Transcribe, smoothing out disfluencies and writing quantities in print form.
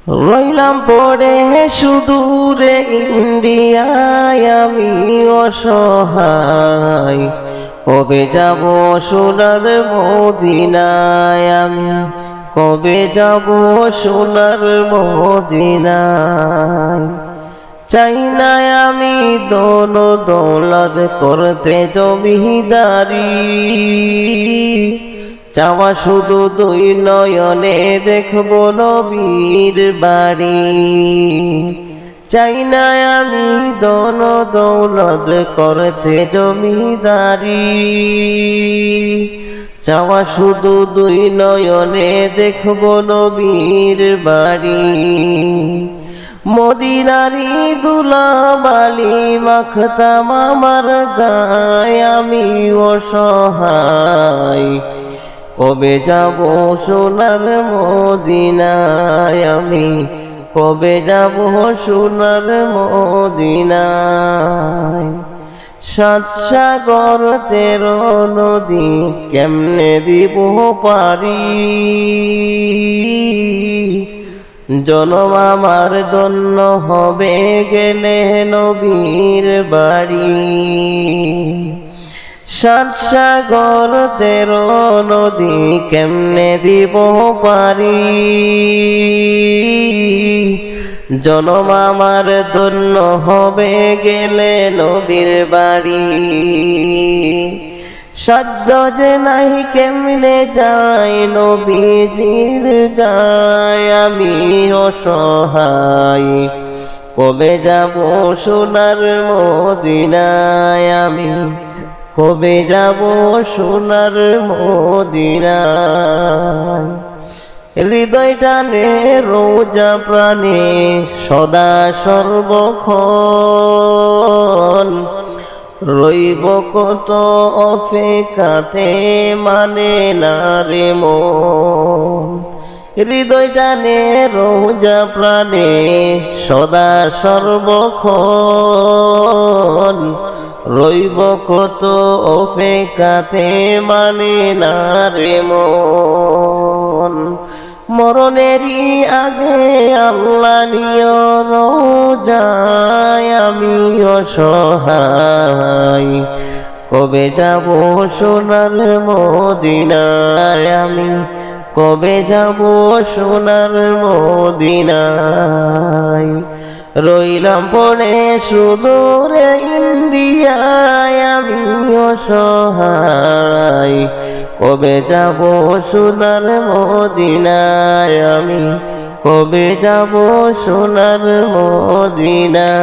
রইলাম পড়ে সুদূরে ইন্ডিয়ায় আমি অসহায়, কবে যাব সোনার মদিনায় আমি, কবে যাব সোনার মদিনায়। চাই না আমি দোনো দৌলত করতে জমিদারি, চাওয়া শুধু দুই নয়নে দেখব নবীর বাড়ি। চাই না আমি দোনো দৌলত করতে জমিদারি, চাওয়া শুধু দুই নয়নে দেখব নবীর বাড়ি। মদিনারি দুলাবালি মাখতাম আমার গায় আমি অসহায়, কবে যাব সোনার মদিনায় আমি, কবে যাব সোনার মদিনায়। সাত সাগর 13 নদী কেমনে দিব পারি, জনম আমার ধন্য হবে গেলে নবীর বাড়ি। সাত সাগর 13 নদী কেমনে দিব পারি, জনম আমার ধন্য হবে গেলে নবীর বাড়ি। সাধ্য যে নাই কেমনে যাই নবীজির গায় আমি অসহায়, কবে যাব সোনার মদিনায় আমি, কবে যাব সোনার মদিনায়। হৃদয় টানে রোজা প্রাণে সদা সর্বক্ষণ, রইব কত অপেক্ষাতে মানে না রে মন। হৃদয় টানে রোজা প্রাণে সদা সর্বক্ষণ, রইব কত অপেক্ষাতে মানে না রে মন। মরণেরই আগে আল্লাহ নিয় রোজায় আমি অসহায়, কবে যাব সোনার মদিনায় আমি, কবে যাব সোনার মদিনায়। রইলাম পড়ে সুদূরে ইন্ডিয়ায় আমি অসহায়, কবে যাব সোনার মদিনায় আমি, কবে যাব সোনার মদিনায়।